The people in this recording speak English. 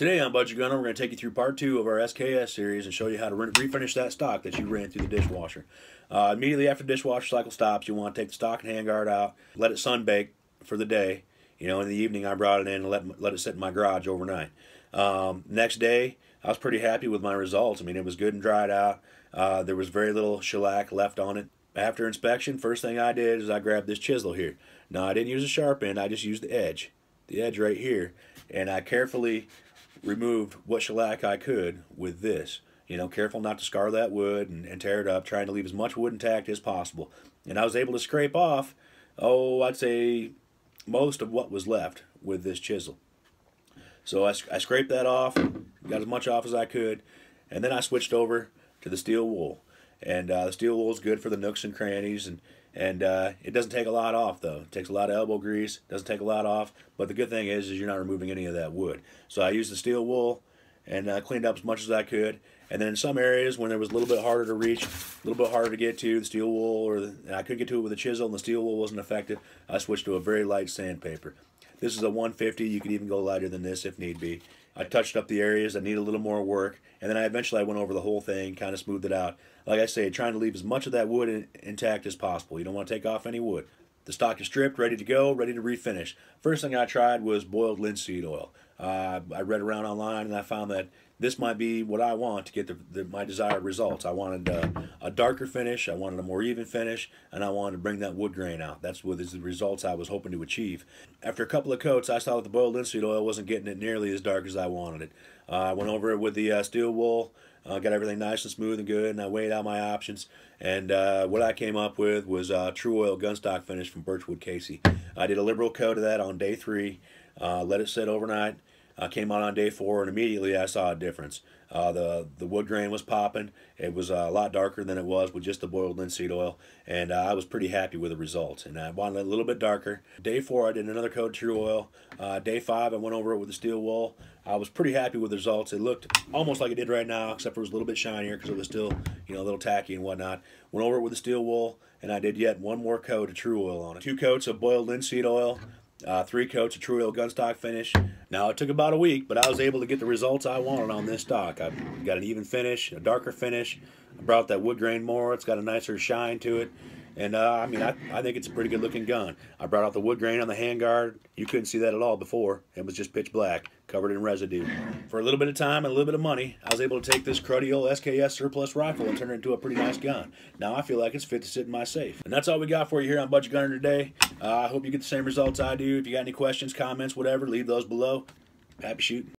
Today on Budget Gunner, we're going to take you through part 2 of our SKS series and show you how to refinish that stock that you ran through the dishwasher. Immediately after the dishwasher cycle stops, you want to take the stock and handguard out, let it sunbake for the day. You know, in the evening I brought it in and let it sit in my garage overnight. Next day, I was pretty happy with my results. I mean, it was good and dried out. There was very little shellac left on it. After inspection, first thing I did is I grabbed this chisel here. Now, I didn't use a sharp end, I just used the edge right here, and I carefully removed what shellac I could with this. You know, careful not to scar that wood and tear it up, trying to leave as much wood intact as possible. And I was able to scrape off, I'd say most of what was left with this chisel. So I scraped that off, got as much off as I could, and then I switched over to the steel wool. And the steel wool is good for the nooks and crannies, and it doesn't take a lot off, though. It takes a lot of elbow grease, doesn't take a lot off, but the good thing is you're not removing any of that wood. So I used the steel wool and cleaned up as much as I could, and then in some areas when there was a little bit harder to reach, a little bit harder to get to, the steel wool, and I couldn't get to it with a chisel and the steel wool wasn't effective, I switched to a very light sandpaper. This is a 150, you could even go lighter than this if need be. I touched up the areas that need a little more work, and then I went over the whole thing, kind of smoothed it out. Like I say, trying to leave as much of that wood intact as possible. You don't want to take off any wood. The stock is stripped, ready to go, ready to refinish. First thing I tried was boiled linseed oil. I read around online and I found that this might be what I want to get my desired results. I wanted a darker finish, I wanted a more even finish, and I wanted to bring that wood grain out. That's what is the results I was hoping to achieve. After a couple of coats, I saw that the boiled linseed oil wasn't getting it nearly as dark as I wanted it. I went over it with the steel wool, got everything nice and smooth and good, and I weighed out my options. And what I came up with was True Oil Gunstock Finish from Birchwood Casey. I did a liberal coat of that on day 3, let it sit overnight. Came out on day 4 and immediately I saw a difference. The wood grain was popping. It was a lot darker than it was with just the boiled linseed oil, and I was pretty happy with the results. And I wanted it a little bit darker. Day 4 I did another coat of True Oil. Day 5 I went over it with the steel wool. I was pretty happy with the results. It looked almost like it did right now, except for it was a little bit shinier because it was still, you know, a little tacky and whatnot. Went over it with the steel wool, and I did yet one more coat of True Oil on it. 2 coats of boiled linseed oil. 3 coats of True Oil Gunstock Finish. Now, it took about a week, but I was able to get the results I wanted on this stock. I got an even finish, a darker finish. I brought that wood grain more. It's got a nicer shine to it. And, I mean, I think it's a pretty good-looking gun. I brought out the wood grain on the handguard. You couldn't see that at all before. It was just pitch black, covered in residue. For a little bit of time and a little bit of money, I was able to take this cruddy old SKS surplus rifle and turn it into a pretty nice gun. Now I feel like it's fit to sit in my safe. And that's all we got for you here on Budget Gunner today. I hope you get the same results I do. If you got any questions, comments, whatever, leave those below. Happy shooting.